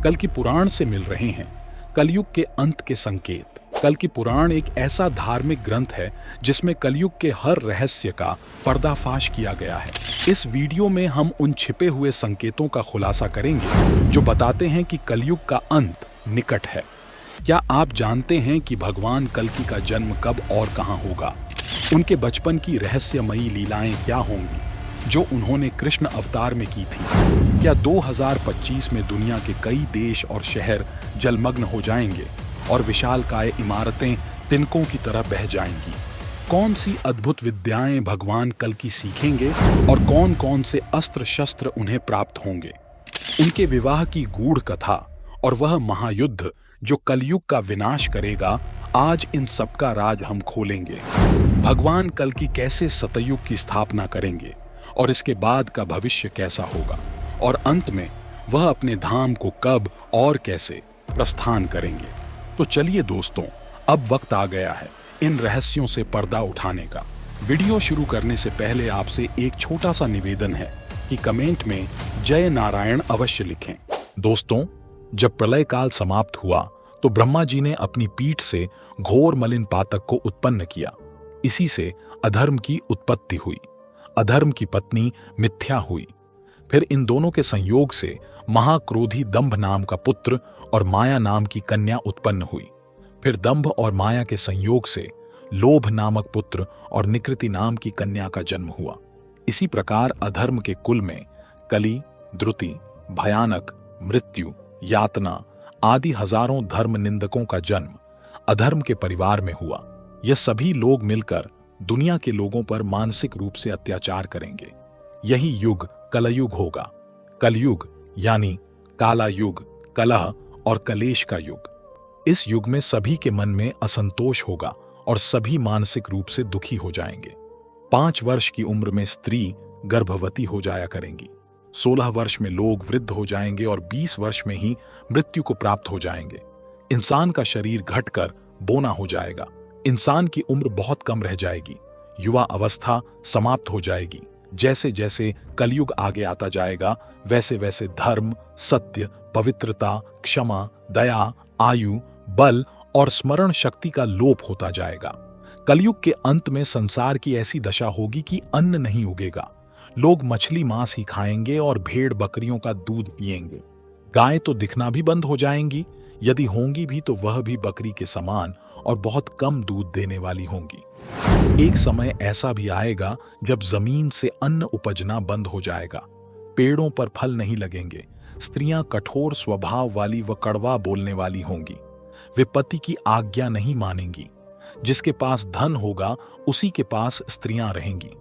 कल की पुराण से मिल रहे हैं कलयुग के अंत के संकेत। कल की पुराण एक ऐसा धार्मिक ग्रंथ है जिसमें कलयुग के हर रहस्य का पर्दाफाश किया गया है। इस वीडियो में हम उन छिपे हुए संकेतों का खुलासा करेंगे जो बताते हैं कि कलयुग का अंत निकट है। क्या आप जानते हैं कि भगवान कल्कि का जन्म कब और कहां होगा? उनके बचपन की रहस्यमयी लीलाएं क्या होंगी जो उन्होंने कृष्ण अवतार में की थी? क्या 2025 में दुनिया के कई देश और शहर जलमग्न हो जाएंगे और विशालकाय इमारतें तिनकों की तरह बह जाएंगी? कौन सी अद्भुत विद्याएं भगवान कल्कि सीखेंगे और कौन कौन से अस्त्र शस्त्र उन्हें प्राप्त होंगे? उनके विवाह की गूढ़ कथा और वह महायुद्ध जो कलयुग का विनाश करेगा, आज इन सब का राज हम खोलेंगे। भगवान कल्कि कैसे सतयुग की स्थापना करेंगे और इसके बाद का भविष्य कैसा होगा, और अंत में वह अपने धाम को कब और कैसे प्रस्थान करेंगे। तो चलिए दोस्तों, अब वक्त आ गया है इन रहस्यों से पर्दा उठाने का। वीडियो शुरू करने से पहले आपसे एक छोटा सा निवेदन है कि कमेंट में जय नारायण अवश्य लिखें। दोस्तों, जब प्रलय काल समाप्त हुआ तो ब्रह्मा जी ने अपनी पीठ से घोर मलिन पातक को उत्पन्न किया। इसी से अधर्म की उत्पत्ति हुई। अधर्म की पत्नी मिथ्या हुई। फिर इन दोनों के संयोग से महाक्रोधी दंभ नाम का पुत्र और माया नाम की कन्या उत्पन्न हुई। फिर दंभ और माया के संयोग से लोभ नामक पुत्र और निकृति नाम की कन्या का जन्म हुआ। इसी प्रकार अधर्म के कुल में कली, द्रुति, भयानक, मृत्यु, यातना आदि हजारों धर्म निंदकों का जन्म अधर्म के परिवार में हुआ। यह सभी लोग मिलकर दुनिया के लोगों पर मानसिक रूप से अत्याचार करेंगे। यही युग कलयुग होगा। कलयुग यानी काला युग, कलह और कलेश का युग। इस युग में सभी के मन में असंतोष होगा और सभी मानसिक रूप से दुखी हो जाएंगे। 5 वर्ष की उम्र में स्त्री गर्भवती हो जाया करेंगी। 16 वर्ष में लोग वृद्ध हो जाएंगे और 20 वर्ष में ही मृत्यु को प्राप्त हो जाएंगे। इंसान का शरीर घटकर बोना हो जाएगा। इंसान की उम्र बहुत कम रह जाएगी। युवा अवस्था समाप्त हो जाएगी। जैसे जैसे कलयुग आगे आता जाएगा वैसे वैसे धर्म, सत्य, पवित्रता, क्षमा, दया, आयु, बल और स्मरण शक्ति का लोप होता जाएगा। कलयुग के अंत में संसार की ऐसी दशा होगी कि अन्न नहीं उगेगा। लोग मछली मांस ही खाएंगे और भेड़ बकरियों का दूध पिएंगे। गाय तो दिखना भी बंद हो जाएंगी। यदि होंगी भी तो वह भी बकरी के समान और बहुत कम दूध देने वाली होंगी। एक समय ऐसा भी आएगा जब जमीन से अन्न उपजना बंद हो जाएगा। पेड़ों पर फल नहीं लगेंगे। स्त्रियां कठोर स्वभाव वाली व कड़वा बोलने वाली होंगी। वे पति की आज्ञा नहीं मानेंगी। जिसके पास धन होगा उसी के पास स्त्रियां रहेंगी।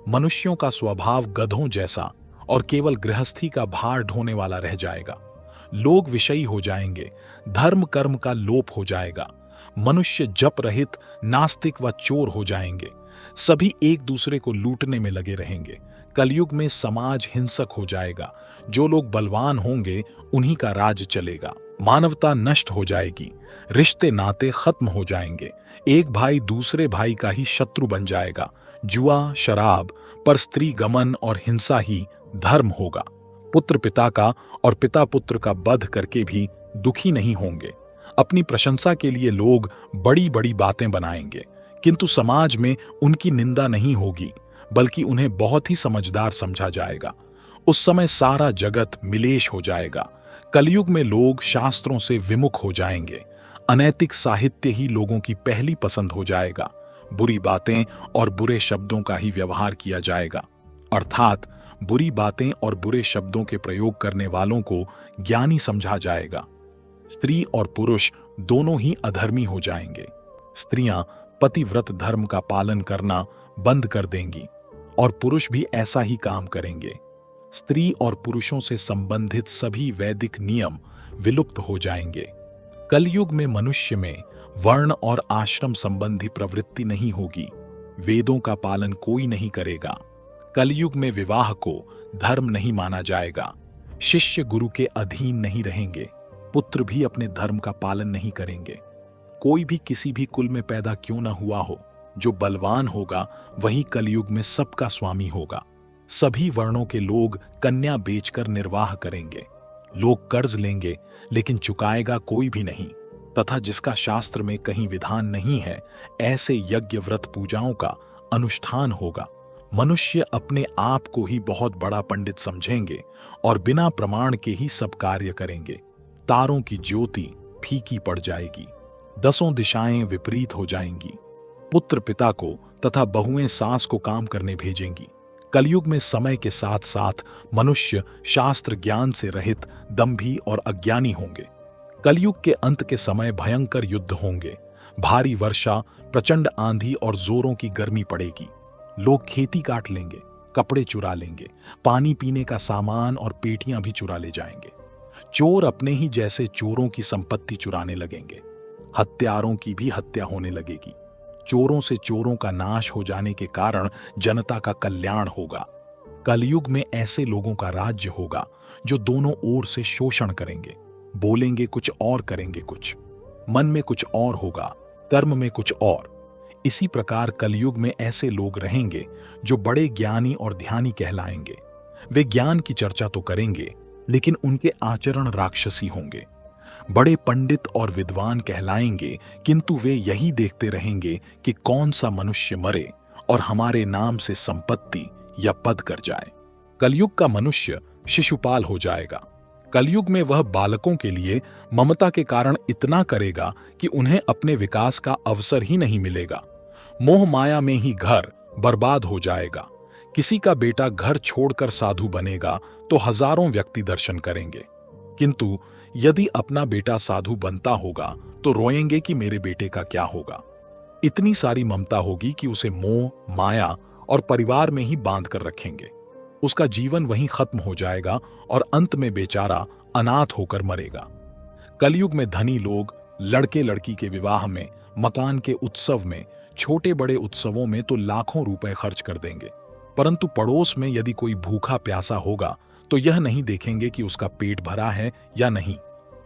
मनुष्यों का स्वभाव गधों जैसा और केवल गृहस्थी का भार ढोने वाला रह जाएगा। लोग विषयी हो जाएंगे। धर्म कर्म का लोप हो जाएगा। मनुष्य जप रहित, नास्तिक व चोर हो जाएंगे। सभी एक दूसरे को लूटने में लगे रहेंगे। कलयुग में समाज हिंसक हो जाएगा। जो लोग बलवान होंगे उन्हीं का राज चलेगा। मानवता नष्ट हो जाएगी। रिश्ते नाते खत्म हो जाएंगे। एक भाई दूसरे भाई का ही शत्रु बन जाएगा। जुआ, शराब, पर स्त्री गमन और हिंसा ही धर्म होगा। पुत्र पिता का और पिता पुत्र का वध करके भी दुखी नहीं होंगे। अपनी प्रशंसा के लिए लोग बड़ी बड़ी बातें बनाएंगे, किंतु समाज में उनकी निंदा नहीं होगी, बल्कि उन्हें बहुत ही समझदार समझा जाएगा। उस समय सारा जगत मिलेश हो जाएगा। कलयुग में लोग शास्त्रों से विमुख हो जाएंगे। अनैतिक साहित्य ही लोगों की पहली पसंद हो जाएगा। बुरी बातें और बुरे शब्दों का ही व्यवहार किया जाएगा। अर्थात बुरी बातें और बुरे शब्दों के प्रयोग करने वालों को ज्ञानी समझा जाएगा। स्त्री और पुरुष दोनों ही अधर्मी हो जाएंगे। स्त्रियां पतिव्रत धर्म का पालन करना बंद कर देंगी और पुरुष भी ऐसा ही काम करेंगे। स्त्री और पुरुषों से संबंधित सभी वैदिक नियम विलुप्त हो जाएंगे। कलयुग में मनुष्य में वर्ण और आश्रम संबंधी प्रवृत्ति नहीं होगी। वेदों का पालन कोई नहीं करेगा। कलयुग में विवाह को धर्म नहीं माना जाएगा। शिष्य गुरु के अधीन नहीं रहेंगे। पुत्र भी अपने धर्म का पालन नहीं करेंगे। कोई भी किसी भी कुल में पैदा क्यों न हुआ हो, जो बलवान होगा वही कलयुग में सबका स्वामी होगा। सभी वर्णों के लोग कन्या बेचकर निर्वाह करेंगे। लोग कर्ज लेंगे लेकिन चुकाएगा कोई भी नहीं, तथा जिसका शास्त्र में कहीं विधान नहीं है, ऐसे यज्ञ व्रत पूजाओं का अनुष्ठान होगा। मनुष्य अपने आप को ही बहुत बड़ा पंडित समझेंगे और बिना प्रमाण के ही सब कार्य करेंगे। तारों की ज्योति फीकी पड़ जाएगी, दसों दिशाएं विपरीत हो जाएंगी। पुत्र पिता को तथा बहुएं सास को काम करने भेजेंगी। कलयुग में समय के साथ साथ मनुष्य शास्त्र ज्ञान से रहित दंभी और अज्ञानी होंगे। कलयुग के अंत के समय भयंकर युद्ध होंगे, भारी वर्षा, प्रचंड आंधी और जोरों की गर्मी पड़ेगी। लोग खेती काट लेंगे, कपड़े चुरा लेंगे, पानी पीने का सामान और पेटियां भी चुरा ले जाएंगे। चोर अपने ही जैसे चोरों की संपत्ति चुराने लगेंगे। हत्यारों की भी हत्या होने लगेगी। चोरों से चोरों का नाश हो जाने के कारण जनता का कल्याण होगा। कलयुग में ऐसे लोगों का राज्य होगा जो दोनों ओर से शोषण करेंगे, बोलेंगे कुछ और करेंगे कुछ, मन में कुछ और होगा, कर्म में कुछ और। इसी प्रकार कलयुग में ऐसे लोग रहेंगे जो बड़े ज्ञानी और ध्यानी कहलाएंगे। वे ज्ञान की चर्चा तो करेंगे लेकिन उनके आचरण राक्षसी होंगे। बड़े पंडित और विद्वान कहलाएंगे किंतु वे यही देखते रहेंगे कि कौन सा मनुष्य मरे और हमारे नाम से संपत्ति या पद कर जाए। कलयुग का मनुष्य शिशुपाल हो जाएगा। कलयुग में वह बालकों के लिए ममता के कारण इतना करेगा कि उन्हें अपने विकास का अवसर ही नहीं मिलेगा। मोह माया में ही घर बर्बाद हो जाएगा। किसी का बेटा घर छोड़कर साधु बनेगा तो हजारों व्यक्ति दर्शन करेंगे, किंतु यदि अपना बेटा साधु बनता होगा तो रोएंगे कि मेरे बेटे का क्या होगा। इतनी सारी ममता होगी कि उसे मोह, माया और परिवार में ही बांध कर रखेंगे। उसका जीवन वहीं खत्म हो जाएगा और अंत में बेचारा अनाथ होकर मरेगा। कलयुग में धनी लोग लड़के लड़की के विवाह में, मकान के उत्सव में, छोटे बड़े उत्सवों में तो लाखों रुपए खर्च कर देंगे, परंतु पड़ोस में यदि कोई भूखा प्यासा होगा तो यह नहीं देखेंगे कि उसका पेट भरा है या नहीं।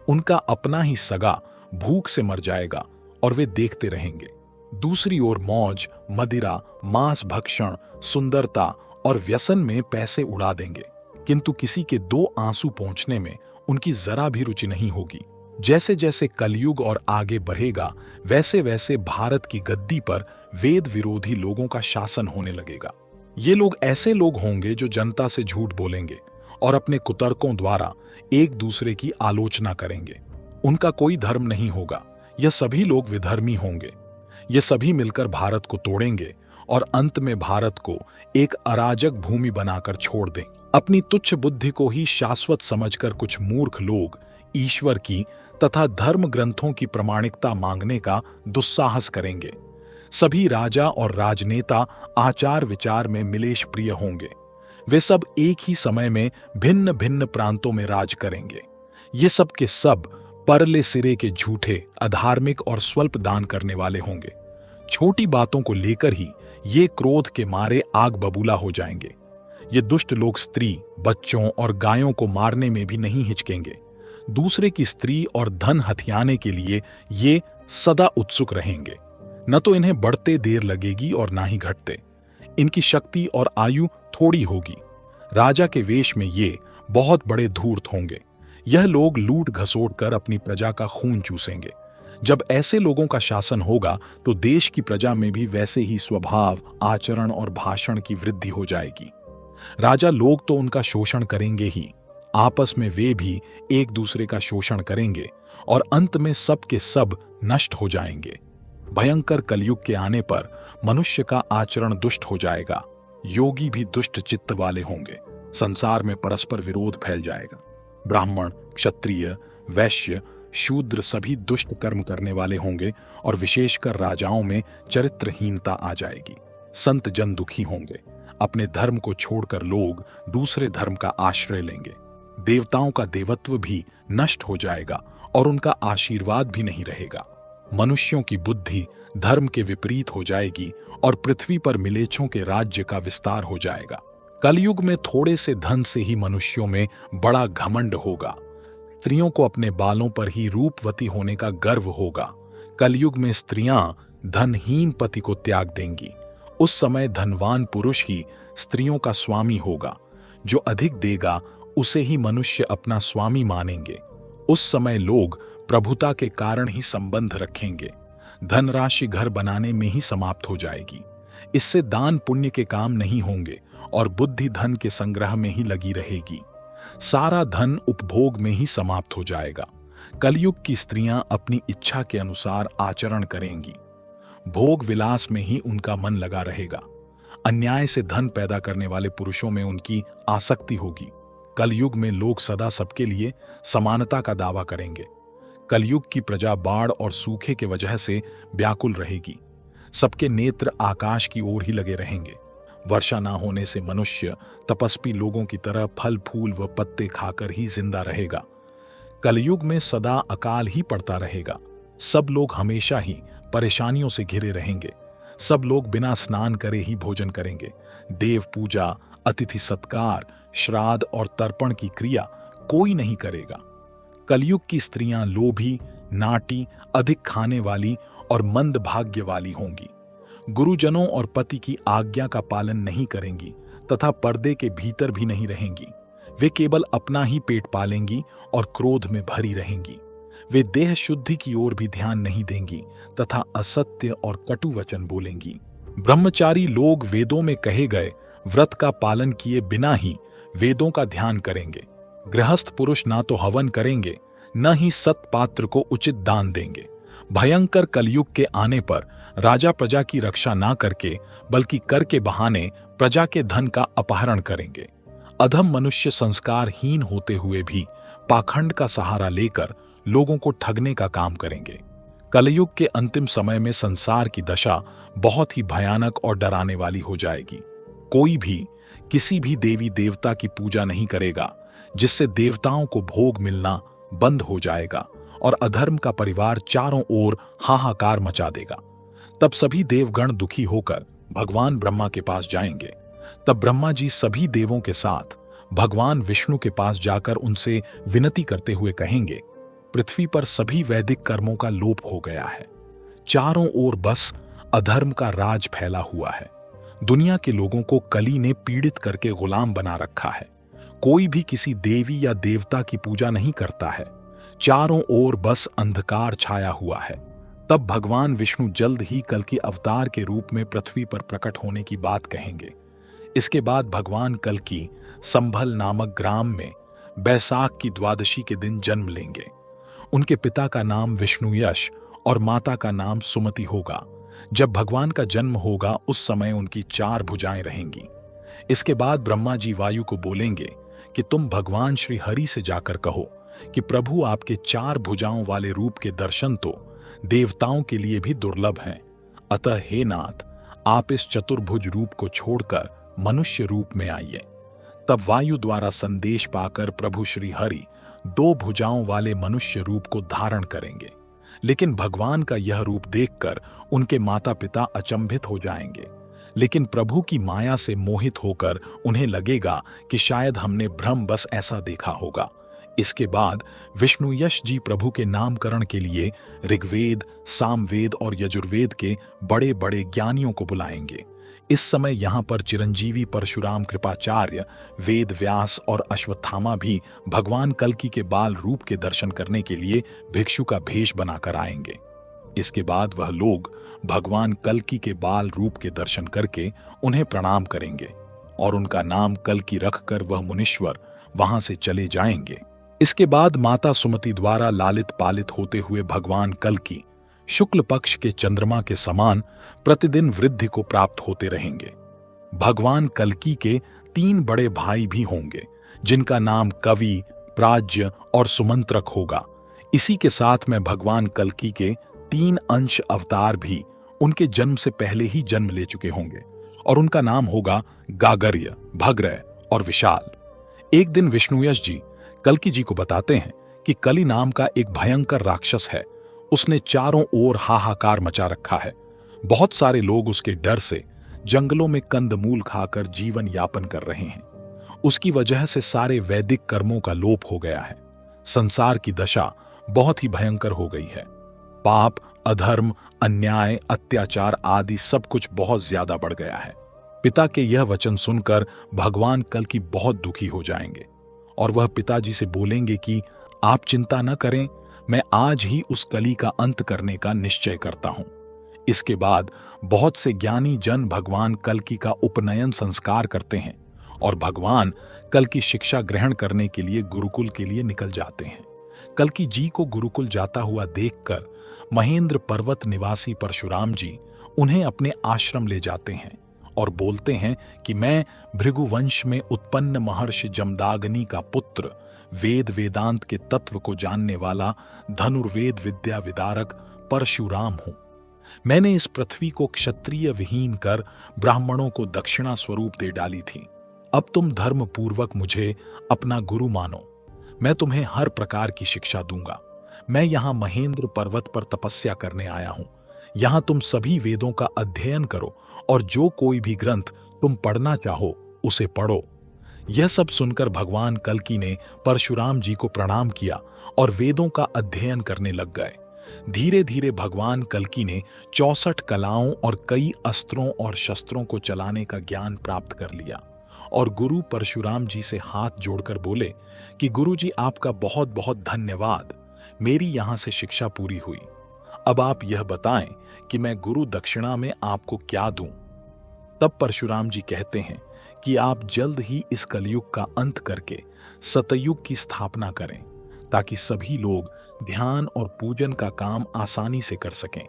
उनका अपना ही सगा भूख से मर जाएगा और वे देखते रहेंगे। दूसरी ओर मौज, मदिरा, मांस भक्षण, सुंदरता और व्यसन में पैसे उड़ा देंगे, किंतु किसी के दो आंसू पहुंचने में उनकी जरा भी रुचि नहीं होगी। जैसे जैसे कलयुग और आगे बढ़ेगा वैसे वैसे भारत की गद्दी पर वेद विरोधी लोगों का शासन होने लगेगा। ये लोग ऐसे लोग होंगे जो जनता से झूठ बोलेंगे और अपने कुतर्कों द्वारा एक दूसरे की आलोचना करेंगे। उनका कोई धर्म नहीं होगा, यह सभी लोग विधर्मी होंगे। ये सभी मिलकर भारत को तोड़ेंगे और अंत में भारत को एक अराजक भूमि बनाकर छोड़ दें। अपनी तुच्छ बुद्धि को ही शाश्वत समझकर कुछ मूर्ख लोग ईश्वर की तथा धर्म ग्रंथों की प्रामाणिकता मांगने का दुस्साहस करेंगे। सभी राजा और राजनेता आचार विचार में मिलेश प्रिय होंगे। वे सब एक ही समय में भिन्न भिन्न प्रांतों में राज करेंगे। ये सब के सब परले सिरे के झूठे, अधार्मिक और स्वल्प दान करने वाले होंगे। छोटी बातों को लेकर ही ये क्रोध के मारे आग बबूला हो जाएंगे। ये दुष्ट लोग स्त्री, बच्चों और गायों को मारने में भी नहीं हिचकेंगे। दूसरे की स्त्री और धन हथियाने के लिए ये सदा उत्सुक रहेंगे। न तो इन्हें बढ़ते देर लगेगी और ना ही घटते। इनकी शक्ति और आयु थोड़ी होगी। राजा के वेश में ये बहुत बड़े धूर्त होंगे। यह लोग लूट घसोट कर अपनी प्रजा का खून चूसेंगे। जब ऐसे लोगों का शासन होगा तो देश की प्रजा में भी वैसे ही स्वभाव, आचरण और भाषण की वृद्धि हो जाएगी। राजा लोग तो उनका शोषण करेंगे ही, आपस में वे भी एक दूसरे का शोषण करेंगे और अंत में सब के सब नष्ट हो जाएंगे। भयंकर कलयुग के आने पर मनुष्य का आचरण दुष्ट हो जाएगा। योगी भी दुष्ट चित्त वाले होंगे। संसार में परस्पर विरोध फैल जाएगा। ब्राह्मण, क्षत्रिय, वैश्य, शूद्र सभी दुष्ट कर्म करने वाले होंगे और विशेषकर राजाओं में चरित्रहीनता आ जाएगी। संत जन दुखी होंगे। अपने धर्म को छोड़कर लोग दूसरे धर्म का आश्रय लेंगे। देवताओं का देवत्व भी नष्ट हो जाएगा और उनका आशीर्वाद भी नहीं रहेगा। मनुष्यों की बुद्धि धर्म के विपरीत हो जाएगी और पृथ्वी पर मिलेच्छों के राज्य का विस्तार हो जाएगा। कलयुग में थोड़े से धन से ही मनुष्यों में बड़ा घमंड होगा। स्त्रियों को अपने बालों पर ही रूपवती होने का गर्व होगा। कलयुग में स्त्रियां धनहीन पति को त्याग देंगी। उस समय धनवान पुरुष ही स्त्रियों का स्वामी होगा। जो अधिक देगा उसे ही मनुष्य अपना स्वामी मानेंगे। उस समय लोग प्रभुता के कारण ही संबंध रखेंगे। धनराशि घर बनाने में ही समाप्त हो जाएगी। इससे दान पुण्य के काम नहीं होंगे और बुद्धि धन के संग्रह में ही लगी रहेगी। सारा धन उपभोग में ही समाप्त हो जाएगा। कलयुग की स्त्रियां अपनी इच्छा के अनुसार आचरण करेंगी। भोग विलास में ही उनका मन लगा रहेगा। अन्याय से धन पैदा करने वाले पुरुषों में उनकी आसक्ति होगी। कलयुग में लोग सदा सबके लिए समानता का दावा करेंगे। कलयुग की प्रजा बाढ़ और सूखे के वजह से व्याकुल रहेगी। सबके नेत्र आकाश की ओर ही लगे रहेंगे। वर्षा ना होने से मनुष्य तपस्वी लोगों की तरह फल फूल व पत्ते खाकर ही जिंदा रहेगा। कलयुग में सदा अकाल ही पड़ता रहेगा। सब लोग हमेशा ही परेशानियों से घिरे रहेंगे। सब लोग बिना स्नान करे ही भोजन करेंगे। देव पूजा, अतिथि सत्कार, श्राद्ध और तर्पण की क्रिया कोई नहीं करेगा। कलयुग की स्त्रियां लोभी, नाटी, अधिक खाने वाली और मंद भाग्य वाली होंगी। गुरुजनों और पति की आज्ञा का पालन नहीं करेंगी तथा पर्दे के भीतर भी नहीं रहेंगी। वे केवल अपना ही पेट पालेंगी और क्रोध में भरी रहेंगी। वे देह शुद्धि की ओर भी ध्यान नहीं देंगी तथा असत्य और कटु वचन बोलेंगी। ब्रह्मचारी लोग वेदों में कहे गए व्रत का पालन किए बिना ही वेदों का ध्यान करेंगे। गृहस्थ पुरुष ना तो हवन करेंगे, न ही सत्पात्र को उचित दान देंगे। भयंकर कलयुग के आने पर राजा प्रजा की रक्षा ना करके बल्कि कर के बहाने प्रजा के धन का अपहरण करेंगे। अधम मनुष्य संस्कारहीन होते हुए भी पाखंड का सहारा लेकर लोगों को ठगने का काम करेंगे। कलयुग के अंतिम समय में संसार की दशा बहुत ही भयानक और डराने वाली हो जाएगी। कोई भी किसी भी देवी देवता की पूजा नहीं करेगा, जिससे देवताओं को भोग मिलना बंद हो जाएगा और अधर्म का परिवार चारों ओर हाहाकार मचा देगा। तब सभी देवगण दुखी होकर भगवान ब्रह्मा के पास जाएंगे। तब ब्रह्मा जी सभी देवों के साथ भगवान विष्णु के पास जाकर उनसे विनती करते हुए कहेंगे, पृथ्वी पर सभी वैदिक कर्मों का लोप हो गया है। चारों ओर बस अधर्म का राज फैला हुआ है। दुनिया के लोगों को कली ने पीड़ित करके गुलाम बना रखा है। कोई भी किसी देवी या देवता की पूजा नहीं करता है। चारों ओर बस अंधकार छाया हुआ है। तब भगवान विष्णु जल्द ही कल की अवतार के रूप में पृथ्वी पर प्रकट होने की बात कहेंगे। इसके बाद भगवान कल की संभल नामक ग्राम में बैसाख की द्वादशी के दिन जन्म लेंगे। उनके पिता का नाम विष्णुयश और माता का नाम सुमति होगा। जब भगवान का जन्म होगा उस समय उनकी 4 भुजाएं रहेंगी। इसके बाद ब्रह्मा जी वायु को बोलेंगे कि तुम भगवान श्री हरि से जाकर कहो कि प्रभु आपके 4 भुजाओं वाले रूप के दर्शन तो देवताओं के लिए भी दुर्लभ हैं। अतः हे नाथ, आप इस चतुर्भुज रूप को छोड़कर मनुष्य रूप में आइए। तब वायु द्वारा संदेश पाकर प्रभु श्री हरि 2 भुजाओं वाले मनुष्य रूप को धारण करेंगे। लेकिन भगवान का यह रूप देखकर उनके माता पिता अचंभित हो जाएंगे। लेकिन प्रभु की माया से मोहित होकर उन्हें लगेगा कि शायद हमने भ्रम बस ऐसा देखा होगा। इसके बाद विष्णुयश जी प्रभु के नामकरण के लिए ऋग्वेद, सामवेद और यजुर्वेद के बड़े बड़े ज्ञानियों को बुलाएंगे। इस समय यहाँ पर चिरंजीवी परशुराम कृपाचार्य, वेद व्यास और अश्वत्थामा भी भगवान कल्कि के बाल रूप के दर्शन करने के लिए भिक्षु का भेष बनाकर आएंगे। इसके बाद वह लोग भगवान कल्कि के बाल रूप के दर्शन करके उन्हें प्रणाम करेंगे और उनका नाम कल्कि रखकर वह मुनीश्वर वहां से चले जाएंगे। इसके बाद माता सुमति द्वारा लालित पालित होते हुए भगवान कल्कि शुक्ल पक्ष के चंद्रमा के समान प्रतिदिन वृद्धि को प्राप्त होते रहेंगे। भगवान कल्कि के 3 बड़े भाई भी होंगे, जिनका नाम कवि, प्राज्य और सुमंत्रक होगा। इसी के साथ में भगवान कल्कि के 3 अंश अवतार भी उनके जन्म से पहले ही जन्म ले चुके होंगे और उनका नाम होगा गागर्य, भग्रय और विशाल। एक दिन विष्णुयश जी कल्कि जी को बताते हैं कि कली नाम का एक भयंकर राक्षस है। उसने चारों ओर हाहाकार मचा रखा है। बहुत सारे लोग उसके डर से जंगलों में कंदमूल खाकर जीवन यापन कर रहे हैं। उसकी वजह से सारे वैदिक कर्मों का लोप हो गया है। संसार की दशा बहुत ही भयंकर हो गई है। पाप, अधर्म, अन्याय, अत्याचार आदि सब कुछ बहुत ज्यादा बढ़ गया है। पिता के यह वचन सुनकर भगवान कल्कि बहुत दुखी हो जाएंगे और वह पिताजी से बोलेंगे कि आप चिंता न करें, मैं आज ही उस कली का अंत करने का निश्चय करता हूं। इसके बाद बहुत से ज्ञानी जन भगवान कल्कि का उपनयन संस्कार करते हैं और भगवान कल की शिक्षा ग्रहण करने के लिए गुरुकुल के लिए निकल जाते हैं। कल्कि जी को गुरुकुल जाता हुआ देखकर महेंद्र पर्वत निवासी परशुराम जी उन्हें अपने आश्रम ले जाते हैं और बोलते हैं कि मैं भृगुवंश में उत्पन्न महर्षि जमदाग्नि का पुत्र, वेद वेदांत के तत्व को जानने वाला धनुर्वेद विद्या विदारक परशुराम हूं। मैंने इस पृथ्वी को क्षत्रिय विहीन कर ब्राह्मणों को दक्षिणा स्वरूप दे डाली थी। अब तुम धर्म पूर्वक मुझे अपना गुरु मानो। मैं तुम्हें हर प्रकार की शिक्षा दूंगा। मैं यहां महेंद्र पर्वत पर तपस्या करने आया हूं। यहां तुम सभी वेदों का अध्ययन करो और जो कोई भी ग्रंथ तुम पढ़ना चाहो उसे पढ़ो। यह सब सुनकर भगवान कल्कि ने परशुराम जी को प्रणाम किया और वेदों का अध्ययन करने लग गए। धीरे धीरे भगवान कल्कि ने 64 कलाओं और कई अस्त्रों और शस्त्रों को चलाने का ज्ञान प्राप्त कर लिया और गुरु परशुराम जी से हाथ जोड़कर बोले कि गुरु जी, आपका बहुत बहुत धन्यवाद। मेरी यहां से शिक्षा पूरी हुई। अब आप यह बताएं कि मैं गुरु दक्षिणा में आपको क्या दूं। तब परशुराम जी कहते हैं कि आप जल्द ही इस कलयुग का अंत करके सतयुग की स्थापना करें ताकि सभी लोग ध्यान और पूजन का काम आसानी से कर सकें।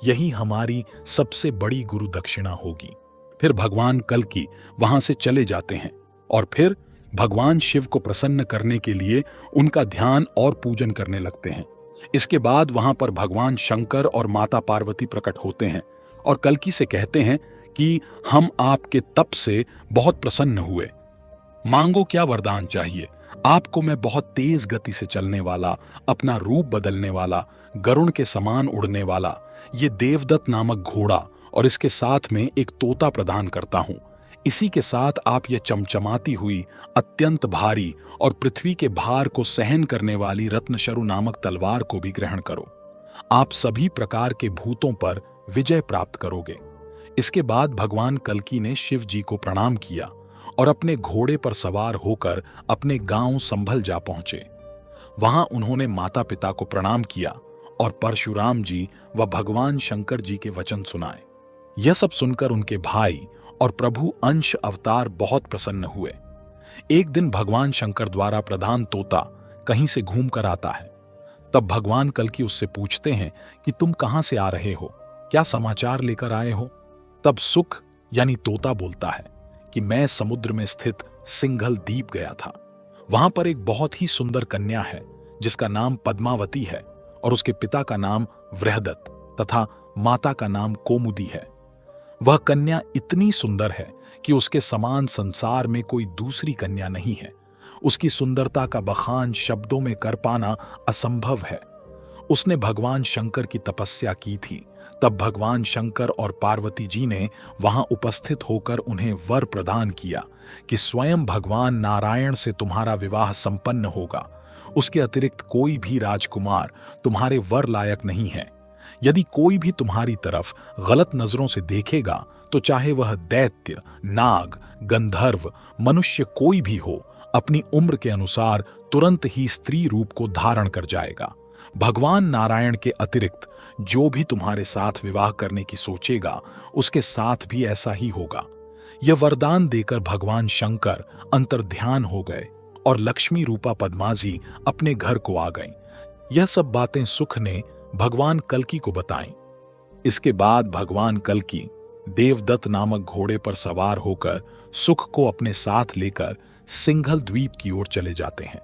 यही हमारी सबसे बड़ी गुरु दक्षिणा होगी। फिर भगवान कल्कि वहां से चले जाते हैं और फिर भगवान शिव को प्रसन्न करने के लिए उनका ध्यान और पूजन करने लगते हैं। इसके बाद वहां पर भगवान शंकर और माता पार्वती प्रकट होते हैं और कल्कि से कहते हैं कि हम आपके तप से बहुत प्रसन्न हुए। मांगो क्या वरदान चाहिए। आपको मैं बहुत तेज गति से चलने वाला, अपना रूप बदलने वाला, गरुण के समान उड़ने वाला ये देवदत्त नामक घोड़ा और इसके साथ में एक तोता प्रदान करता हूं। इसी के साथ आप ये चमचमाती हुई, अत्यंत भारी और पृथ्वी के भार को सहन करने वाली रत्नशरु नामक तलवार को भी ग्रहण करो। आप सभी प्रकार के भूतों पर विजय प्राप्त करोगे। इसके बाद भगवान कल्कि ने शिव जी को प्रणाम किया और अपने घोड़े पर सवार होकर अपने गांव संभल जा पहुंचे। वहां उन्होंने माता पिता को प्रणाम किया और परशुराम जी व भगवान शंकर जी के वचन सुनाए। यह सब सुनकर उनके भाई और प्रभु अंश अवतार बहुत प्रसन्न हुए। एक दिन भगवान शंकर द्वारा प्रदान तोता कहीं से घूम कर आता है। तब भगवान कल्कि उससे पूछते हैं कि तुम कहां से आ रहे हो, क्या समाचार लेकर आए हो। तब सुख यानी तोता बोलता है कि मैं समुद्र में स्थित सिंघल द्वीप गया था। वहां पर एक बहुत ही सुंदर कन्या है जिसका नाम पद्मावती है और उसके पिता का नाम वृहदत्त तथा माता का नाम कोमुदी है। वह कन्या इतनी सुंदर है कि उसके समान संसार में कोई दूसरी कन्या नहीं है। उसकी सुंदरता का बखान शब्दों में कर पाना असंभव है। उसने भगवान शंकर की तपस्या की थी। तब भगवान शंकर और पार्वती जी ने वहां उपस्थित होकर उन्हें वर प्रदान किया कि स्वयं भगवान नारायण से तुम्हारा विवाह संपन्न होगा। उसके अतिरिक्त कोई भी राजकुमार तुम्हारे वर लायक नहीं है। यदि कोई भी तुम्हारी तरफ गलत नजरों से देखेगा तो चाहे वह दैत्य, नाग, गंधर्व, मनुष्य कोई भी हो, अपनी उम्र के अनुसार तुरंत ही स्त्री रूप को धारण कर जाएगा। भगवान नारायण के अतिरिक्त जो भी तुम्हारे साथ विवाह करने की सोचेगा उसके साथ भी ऐसा ही होगा। यह वरदान देकर भगवान शंकर अंतर्ध्यान हो गए और लक्ष्मी रूपा पद्मा जी अपने घर को आ गईं। यह सब बातें सुख ने भगवान कल्कि को बताईं। इसके बाद भगवान कल्कि देवदत्त नामक घोड़े पर सवार होकर सुख को अपने साथ लेकर सिंघल द्वीप की ओर चले जाते हैं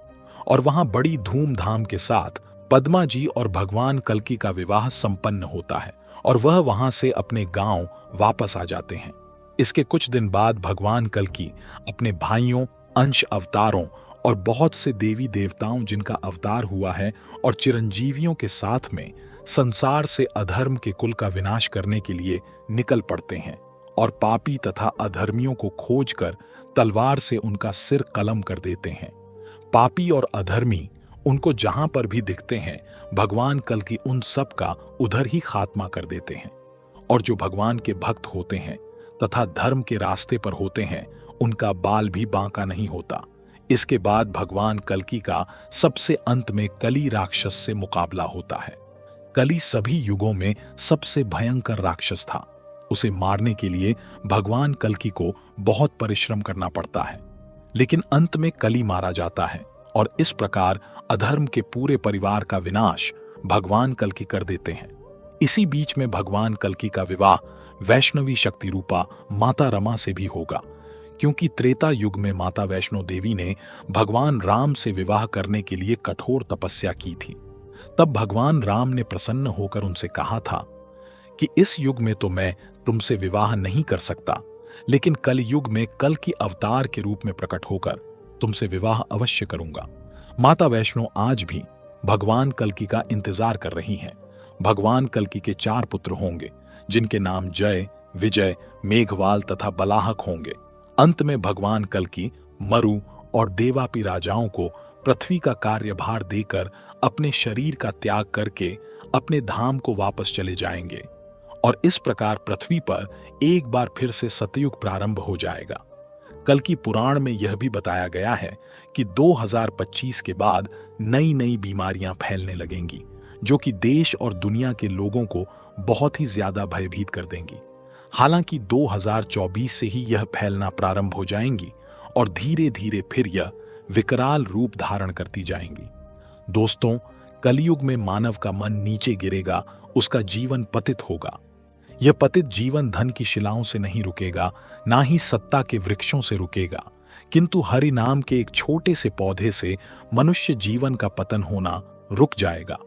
और वहां बड़ी धूमधाम के साथ पद्मा जी और भगवान कल्कि का विवाह संपन्न होता है और वह वहां से अपने गांव वापस आ जाते हैं। इसके कुछ दिन बाद भगवान कल्कि अपने भाइयों, अंश अवतारों और बहुत से देवी देवताओं जिनका अवतार हुआ है और चिरंजीवियों के साथ में संसार से अधर्म के कुल का विनाश करने के लिए निकल पड़ते हैं और पापी तथा अधर्मियों को खोजकर तलवार से उनका सिर कलम कर देते हैं। पापी और अधर्मी उनको जहां पर भी दिखते हैं भगवान कल्कि उन सब का उधर ही खात्मा कर देते हैं और जो भगवान के भक्त होते हैं तथा धर्म के रास्ते पर होते हैं उनका बाल भी बांका नहीं होता। इसके बाद भगवान कल्कि का सबसे अंत में कली राक्षस से मुकाबला होता है। कली सभी युगों में सबसे भयंकर राक्षस था। उसे मारने के लिए भगवान कल्कि को बहुत परिश्रम करना पड़ता है, लेकिन अंत में कली मारा जाता है और इस प्रकार अधर्म के पूरे परिवार का विनाश भगवान कल्कि कर देते हैं। इसी बीच में भगवान कल्कि का विवाह वैष्णवी शक्ति रूपा माता रमा से भी होगा, क्योंकि त्रेता युग में माता वैष्णो देवी ने भगवान राम से विवाह करने के लिए कठोर तपस्या की थी। तब भगवान राम ने प्रसन्न होकर उनसे कहा था कि इस युग में तो मैं तुमसे विवाह नहीं कर सकता, लेकिन कल युग में कल की अवतार के रूप में प्रकट होकर तुमसे विवाह अवश्य करूंगा। माता वैष्णो आज भी भगवान कल्कि का इंतजार कर रही हैं। भगवान कल्कि के 4 पुत्र होंगे, जिनके नाम जय, विजय, मेघवाल तथा बलाहक होंगे। अंत में भगवान कल्कि मरु और देवापी राजाओं को पृथ्वी का कार्यभार देकर अपने शरीर का त्याग करके अपने धाम को वापस चले जाएंगे और इस प्रकार पृथ्वी पर एक बार फिर से सतयुग प्रारंभ हो जाएगा। कल्कि पुराण में यह भी बताया गया है कि 2025 के बाद नई नई बीमारियां फैलने लगेंगी, जो कि देश और दुनिया के लोगों को बहुत ही ज्यादा भयभीत कर देंगी। हालांकि 2024 से ही यह फैलना प्रारंभ हो जाएंगी और धीरे धीरे फिर यह विकराल रूप धारण करती जाएंगी। दोस्तों, कलयुग में मानव का मन नीचे गिरेगा, उसका जीवन पतित होगा। यह पतित जीवन धन की शिलाओं से नहीं रुकेगा, ना ही सत्ता के वृक्षों से रुकेगा, किंतु हरि नाम के एक छोटे से पौधे से मनुष्य जीवन का पतन होना रुक जाएगा।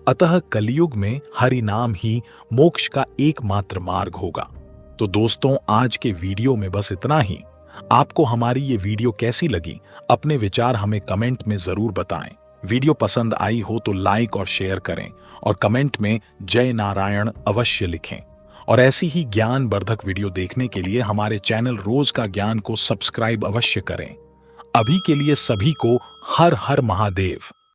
अतः कलयुग में हरि नाम ही मोक्ष का एकमात्र मार्ग होगा। तो दोस्तों, आज के वीडियो में बस इतना ही। आपको हमारी ये वीडियो कैसी लगी, अपने विचार हमें कमेंट में जरूर बताएं। वीडियो पसंद आई हो तो लाइक और शेयर करें और कमेंट में जय नारायण अवश्य लिखें। और ऐसी ही ज्ञानवर्धक वीडियो देखने के लिए हमारे चैनल रोज का ज्ञान को सब्सक्राइब अवश्य करें। अभी के लिए सभी को हर हर महादेव।